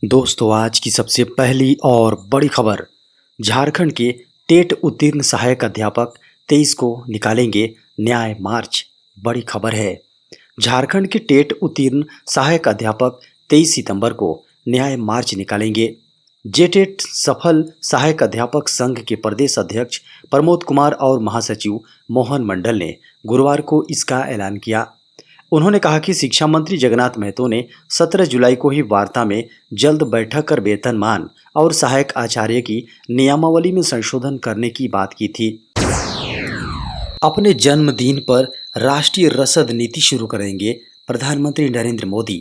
दोस्तों, आज की सबसे पहली और बड़ी खबर। झारखंड के टेट उत्तीर्ण सहायक अध्यापक 23 को निकालेंगे न्याय मार्च। बड़ी खबर है। झारखंड के टेट उत्तीर्ण सहायक अध्यापक 23 सितंबर को न्याय मार्च निकालेंगे। जेटेट सफल सहायक अध्यापक संघ के प्रदेश अध्यक्ष प्रमोद कुमार और महासचिव मोहन मंडल ने गुरुवार को इसका ऐलान किया। उन्होंने कहा कि शिक्षा मंत्री जगन्नाथ महतो ने 17 जुलाई को ही वार्ता में जल्द बैठक कर वेतनमान और सहायक आचार्य की नियमावली में संशोधन करने की बात की थी। अपने जन्मदिन पर राष्ट्रीय रसद नीति शुरू करेंगे प्रधानमंत्री नरेंद्र मोदी।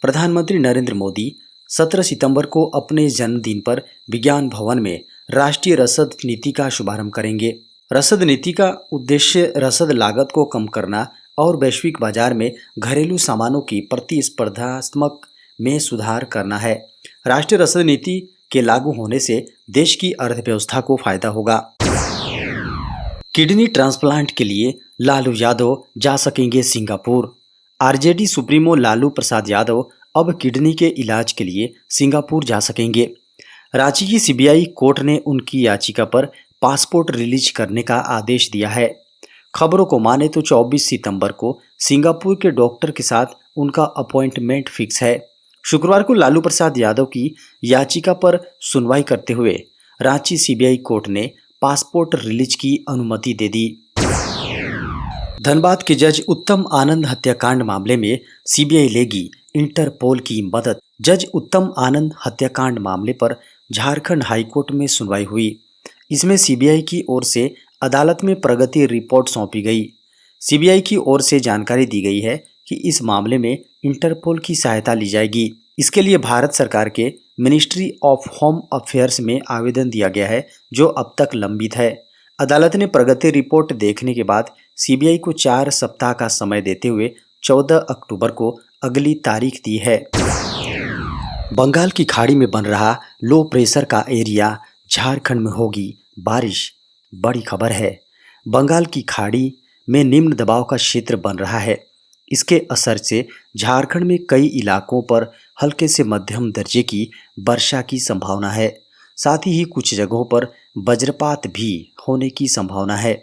प्रधानमंत्री नरेंद्र मोदी 17 सितंबर को अपने जन्मदिन पर विज्ञान भवन में राष्ट्रीय रसद नीति का शुभारंभ करेंगे। रसद नीति का उद्देश्य रसद लागत को कम करना और वैश्विक बाजार में घरेलू सामानों की प्रतिस्पर्धात्मक में सुधार करना है। राष्ट्रीय रसद नीति के लागू होने से देश की अर्थव्यवस्था को फायदा होगा। किडनी ट्रांसप्लांट के लिए लालू यादव जा सकेंगे Singapore. RJD supremo Lalu Prasad Yadav अब किडनी के इलाज के लिए सिंगापुर जा सकेंगे। रांची की सीबीआई कोर्ट ने उनकी याचिका पर पासपोर्ट रिलीज करने का आदेश दिया है। खबरों को माने तो 24 सितंबर को सिंगापुर के डॉक्टर के साथ उनका अपॉइंटमेंट फिक्स है। शुक्रवार को लालू प्रसाद यादव की याचिका पर सुनवाई करते हुए रांची सीबीआई कोर्ट ने पासपोर्ट रिलीज की अनुमति दे दी। धनबाद के जज उत्तम आनंद हत्याकांड मामले में सीबीआई लेगी इंटरपोल की मदद। जज उत्तम आनंद हत्याकांड मामले पर झारखंड हाईकोर्ट में सुनवाई हुई। इसमें सीबीआई की ओर से अदालत में प्रगति रिपोर्ट सौंपी गई। सीबीआई की ओर से जानकारी दी गई है कि इस मामले में इंटरपोल की सहायता ली जाएगी। इसके लिए भारत सरकार के मिनिस्ट्री ऑफ होम अफेयर्स में आवेदन दिया गया है, जो अब तक लंबित है। अदालत ने प्रगति रिपोर्ट देखने के बाद सीबीआई को 4 सप्ताह का समय देते हुए 14 अक्टूबर को अगली तारीख दी है। बंगाल की खाड़ी में बन रहा लो प्रेशर का एरिया, झारखंड में होगी बारिश। बड़ी खबर है। बंगाल की खाड़ी में निम्न दबाव का क्षेत्र बन रहा है। इसके असर से झारखंड में कई इलाकों पर हल्के से मध्यम दर्जे की वर्षा की संभावना है। साथ ही कुछ जगहों पर वज्रपात भी होने की संभावना है।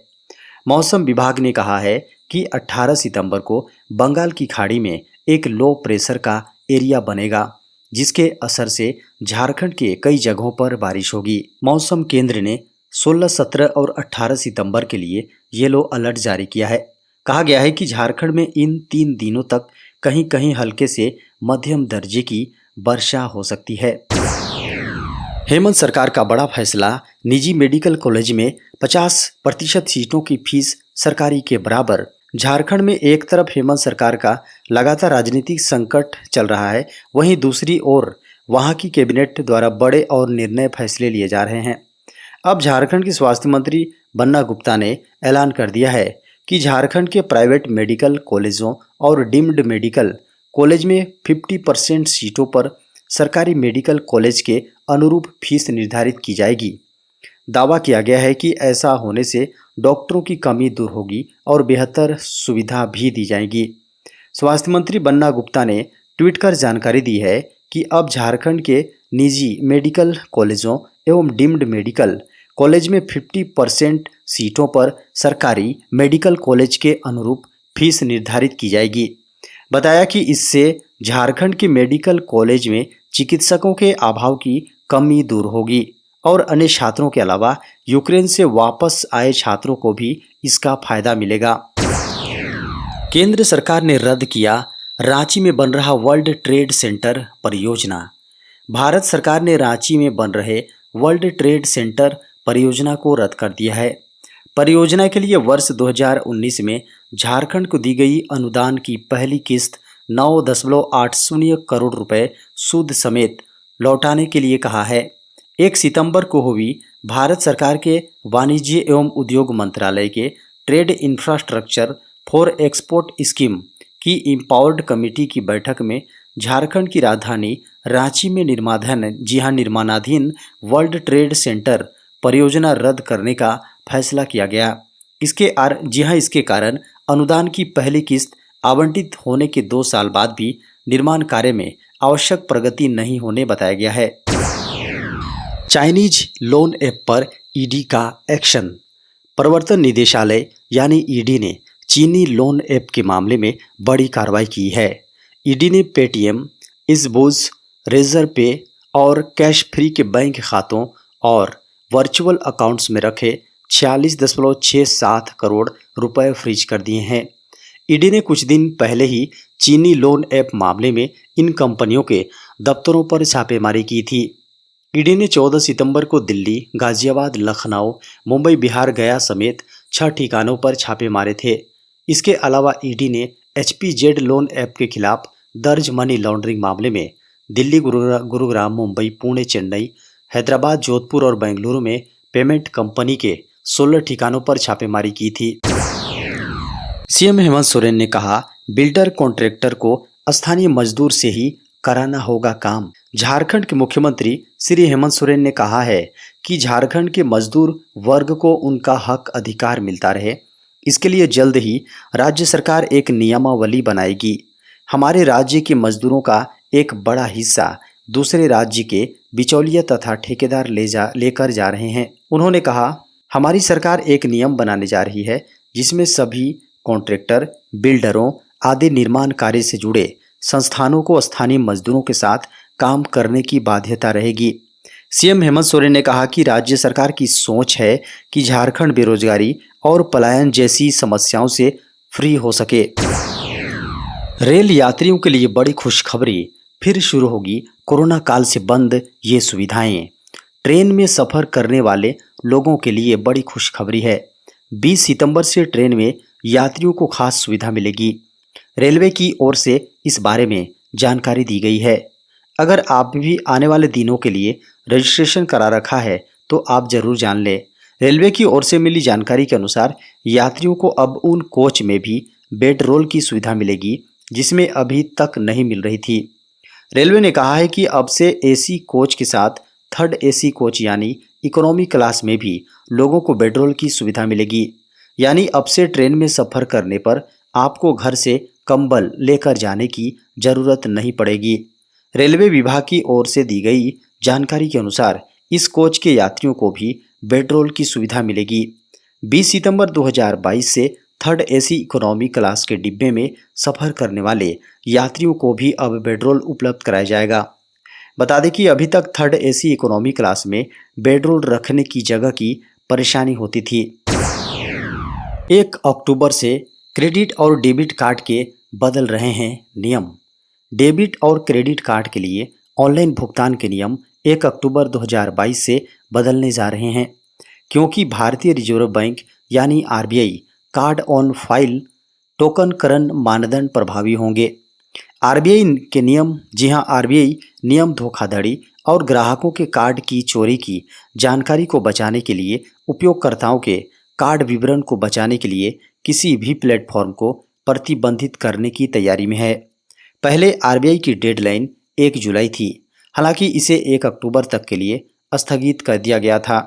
मौसम विभाग ने कहा है कि 18 सितंबर को बंगाल की खाड़ी में एक लो प्रेशर का एरिया बनेगा, जिसके असर से झारखंड के कई जगहों पर बारिश होगी। मौसम केंद्र ने 16, 17 और 18 सितंबर के लिए येलो अलर्ट जारी किया है। कहा गया है कि झारखंड में इन 3 दिनों तक कहीं कहीं हल्के से मध्यम दर्जे की वर्षा हो सकती है। हेमंत सरकार का बड़ा फैसला। निजी मेडिकल कॉलेज में 50% सीटों की फीस सरकारी के बराबर। झारखंड में एक तरफ हेमंत सरकार का लगातार राजनीतिक संकट चल रहा है, वहीं दूसरी ओर वहां की कैबिनेट द्वारा बड़े और निर्णय फैसले लिए जा रहे हैं। अब झारखंड के स्वास्थ्य मंत्री बन्ना गुप्ता ने ऐलान कर दिया है कि झारखंड के प्राइवेट मेडिकल कॉलेजों और डीम्ड मेडिकल कॉलेज में 50% सीटों पर सरकारी मेडिकल कॉलेज के अनुरूप फीस निर्धारित की जाएगी। दावा किया गया है कि ऐसा होने से डॉक्टरों की कमी दूर होगी और बेहतर सुविधा भी दी जाएगी। स्वास्थ्य मंत्री बन्ना गुप्ता ने ट्वीट कर जानकारी दी है कि अब झारखंड के निजी मेडिकल कॉलेजों एवं डीम्ड मेडिकल कॉलेज में 50% सीटों पर सरकारी मेडिकल कॉलेज के अनुरूप फीस निर्धारित की जाएगी। बताया कि इससे झारखंड के मेडिकल कॉलेज में चिकित्सकों के अभाव की कमी दूर होगी और अन्य छात्रों के अलावा यूक्रेन से वापस आए छात्रों को भी इसका फायदा मिलेगा। केंद्र सरकार ने रद्द किया रांची में बन रहा वर्ल्ड ट्रेड सेंटर परियोजना। भारत सरकार ने रांची में बन रहे वर्ल्ड ट्रेड सेंटर परियोजना को रद्द कर दिया है। परियोजना के लिए वर्ष 2019 में झारखंड को दी गई अनुदान की पहली किस्त 9.80 करोड़ रुपए सूद समेत लौटाने के लिए कहा है। 1 सितंबर को हुई भारत सरकार के वाणिज्य एवं उद्योग मंत्रालय के trade infrastructure for export scheme की इम्पावर्ड कमेटी की बैठक में झारखंड की राजधानी रांची में निर्माणाधीन वर्ल्ड ट्रेड सेंटर परियोजना रद्द करने का फैसला किया गया। इसके कारण अनुदान की पहली किस्त आवंटित होने के 2 साल बाद भी निर्माण कार्य में आवश्यक प्रगति नहीं होने बताया गया है। चाइनीज लोन ऐप पर ईडी का एक्शन। प्रवर्तन निदेशालय यानी ईडी ने चीनी लोन ऐप के मामले में बड़ी कार्रवाई की है। ईडी ने पेटीएम, इज़बुज़, रेजर पे और कैश फ्री के बैंक खातों और वर्चुअल अकाउंट्स में रखे 46.67 करोड़ रुपए फ्रीज कर दिए हैं। ईडी ने कुछ दिन पहले ही चीनी लोन ऐप मामले में इन कंपनियों के दफ्तरों पर छापेमारी की थी। ईडी ने 14 सितंबर को दिल्ली, गाजियाबाद, लखनऊ, मुंबई, बिहार, गया समेत 6 ठिकानों पर छापे मारे थे। इसके अलावा ईडी ने एचपीजेड लोन ऐप के खिलाफ दर्ज मनी लॉन्ड्रिंग मामले में दिल्ली, गुरुग्राम, मुंबई, पुणे, चेन्नई, हैदराबाद, जोधपुर और बेंगलुरु में पेमेंट कंपनी के 16 ठिकानों पर छापेमारी की थी। सीएम हेमंत सोरेन ने कहा, बिल्डर कॉन्ट्रैक्टर को स्थानीय मजदूर से ही कराना होगा काम। झारखंड के मुख्यमंत्री श्री हेमंत सोरेन ने कहा है कि झारखंड के मजदूर वर्ग को उनका हक अधिकार मिलता रहे, इसके लिए जल्द ही राज्य सरकार एक नियमावली बनाएगी। हमारे राज्य के मजदूरों का एक बड़ा हिस्सा दूसरे राज्य के बिचौलिया तथा ठेकेदार लेकर जा रहे हैं। उन्होंने कहा, हमारी सरकार एक नियम बनाने जा रही है जिसमें सभी कॉन्ट्रैक्टर, बिल्डरों आदि निर्माण कार्य से जुड़े संस्थानों को स्थानीय मजदूरों के साथ काम करने की बाध्यता रहेगी। सीएम हेमंत सोरेन ने कहा कि राज्य सरकार की सोच है कि झारखंड बेरोजगारी और पलायन जैसी समस्याओं से फ्री हो सके। रेल यात्रियों के लिए बड़ी खुशखबरी, फिर शुरू होगी कोरोना काल से बंद ये सुविधाएं। ट्रेन में सफर करने वाले लोगों के लिए बड़ी खुशखबरी है। 20 सितंबर से ट्रेन में यात्रियों को खास सुविधा मिलेगी। रेलवे की ओर से इस बारे में जानकारी दी गई है। अगर आप भी आने वाले दिनों के लिए रजिस्ट्रेशन करा रखा है तो आप जरूर जान लें। रेलवे की ओर से मिली जानकारी के अनुसार यात्रियों को अब उन कोच में भी बेड रोल की सुविधा मिलेगी जिसमें अभी तक नहीं मिल रही थी। रेलवे ने कहा है कि अब से एसी कोच के साथ थर्ड एसी कोच यानी इकोनॉमी क्लास में भी लोगों को बेड रोल की सुविधा मिलेगी। यानी अब से ट्रेन में सफर करने पर आपको घर से कंबल लेकर जाने की जरूरत नहीं पड़ेगी। रेलवे विभाग की ओर से दी गई जानकारी के अनुसार इस कोच के यात्रियों को भी बेड रोल की सुविधा मिलेगी। 20 सितंबर 2022 से थर्ड एसी इकोनॉमी क्लास के डिब्बे में सफर करने वाले यात्रियों को भी अब बेड रोल उपलब्ध कराया जाएगा। बता दें कि अभी तक थर्ड एसी इकोनॉमी क्लास में बेड रोल रखने की जगह की परेशानी होती थी। 1 अक्टूबर से क्रेडिट और डेबिट कार्ड के बदल रहे हैं नियम। डेबिट और क्रेडिट कार्ड के लिए ऑनलाइन भुगतान के नियम 1 अक्टूबर 2022 से बदलने जा रहे हैं, क्योंकि भारतीय रिजर्व बैंक यानी आरबीआई कार्ड ऑन फाइल टोकनकरण मानदंड प्रभावी होंगे। आरबीआई के नियम, जी हां, आरबीआई नियम धोखाधड़ी और ग्राहकों के कार्ड की चोरी की जानकारी को बचाने के लिए उपयोगकर्ताओं के कार्ड विवरण को बचाने के लिए किसी भी प्लेटफॉर्म को प्रतिबंधित करने की तैयारी में है। पहले आरबीआई की डेडलाइन 1 जुलाई थी, हालांकि इसे 1 अक्टूबर तक के लिए स्थगित कर दिया गया था।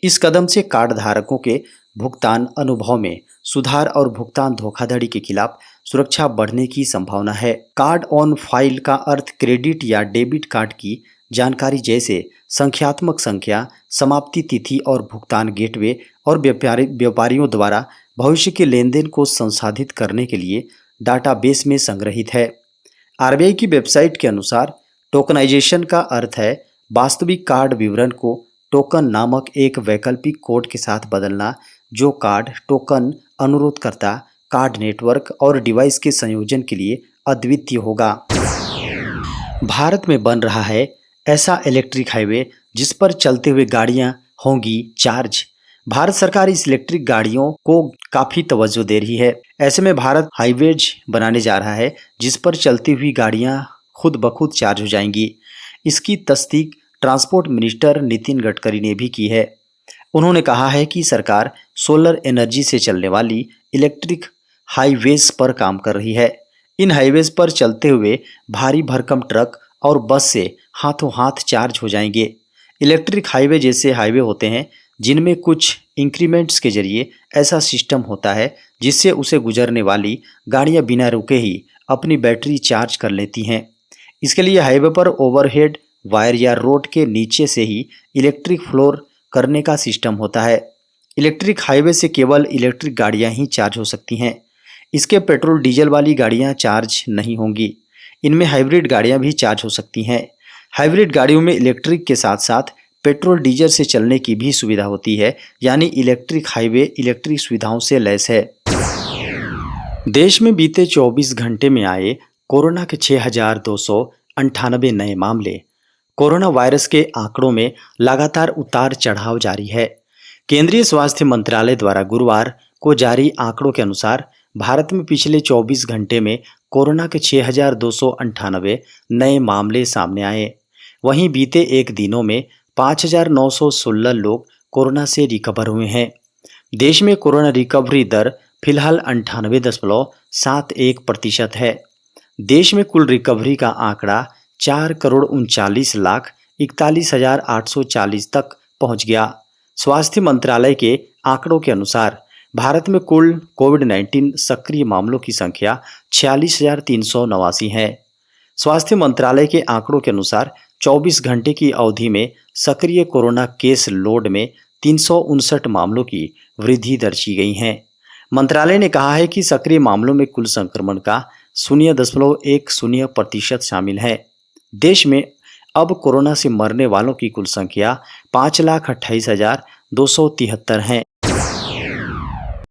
इस कदम से कार्ड धारकों के भुगतान अनुभव में सुधार और भुगतान धोखाधड़ी के खिलाफ सुरक्षा बढ़ने की संभावना है। कार्ड ऑन फाइल का अर्थ क्रेडिट या डेबिट कार्ड की जानकारी जैसे संख्यात्मक संख्या, समाप्ति तिथि और भुगतान गेटवे और व्यापारियों द्वारा भविष्य के लेनदेन को संसाधित करने के लिए डाटाबेस में संग्रहित है। आरबीआई की वेबसाइट के अनुसार टोकनाइजेशन का अर्थ है वास्तविक कार्ड विवरण को टोकन नामक एक वैकल्पिक कोड के साथ बदलना, जो कार्ड टोकन अनुरोधकर्ता, कार्ड नेटवर्क और डिवाइस के संयोजन के लिए अद्वितीय होगा। भारत में बन रहा है ऐसा इलेक्ट्रिक हाईवे जिस पर चलते हुए गाड़ियां होंगी चार्ज। भारत सरकार इस इलेक्ट्रिक गाड़ियों को काफी तवज्जो दे रही है। ऐसे में भारत हाईवेज बनाने जा रहा है जिस पर चलती हुई गाड़ियां खुद ब खुद चार्ज हो जाएंगी। इसकी तस्दीक ट्रांसपोर्ट मिनिस्टर नितिन गडकरी ने भी की है। उन्होंने कहा है कि सरकार सोलर एनर्जी से चलने वाली इलेक्ट्रिक हाईवेज पर काम कर रही है। इन हाईवेज पर चलते हुए भारी भरकम ट्रक और बस से हाथों हाथ चार्ज हो जाएंगे। इलेक्ट्रिक हाईवे जैसे हाईवे होते हैं जिनमें कुछ इंक्रीमेंट्स के जरिए ऐसा सिस्टम होता है जिससे उसे गुजरने वाली गाड़ियां बिना रुके ही अपनी बैटरी चार्ज कर लेती हैं। इसके लिए हाईवे पर ओवरहेड वायर या रोड के नीचे से ही इलेक्ट्रिक फ्लोर करने का सिस्टम होता है। इलेक्ट्रिक हाईवे से केवल इलेक्ट्रिक गाड़ियां ही चार्ज हो सकती हैं। इसके पेट्रोल डीजल वाली गाड़ियां चार्ज नहीं होंगी। इनमें हाइब्रिड गाड़ियां भी चार्ज हो सकती हैं। हाइब्रिड गाड़ियों में इलेक्ट्रिक के साथ साथ पेट्रोल डीजल से चलने की भी सुविधा होती है, यानी इलेक्ट्रिक हाईवे इलेक्ट्रिक सुविधाओं से लैस है। देश में बीते 24 घंटे में आए कोरोना के 6,298 नए मामले। कोरोना वायरस के आंकड़ों में लगातार उतार चढ़ाव जारी है। केंद्रीय स्वास्थ्य मंत्रालय द्वारा गुरुवार को जारी आंकड़ों के अनुसार भारत में पिछले 24 घंटे में कोरोना के 6,298 नए मामले सामने आए। वहीं बीते एक दिनों में 5,916 लोग कोरोना से रिकवर हुए हैं। देश में कोरोना रिकवरी दर फिलहाल 98.71% है। देश में कुल रिकवरी का आंकड़ा 4,39,41,840 तक पहुंच गया। स्वास्थ्य मंत्रालय के आंकड़ों के अनुसार भारत में कुल कोविड-19 सक्रिय मामलों की संख्या 46,389 है। स्वास्थ्य मंत्रालय के आंकड़ों के अनुसार 24 घंटे की अवधि में सक्रिय कोरोना केस लोड में 359 मामलों की वृद्धि दर्ज की गई है। मंत्रालय ने कहा है कि सक्रिय मामलों में कुल संक्रमण का 0.10% शामिल है। देश में अब कोरोना से मरने वालों की कुल संख्या 5,28,273 है।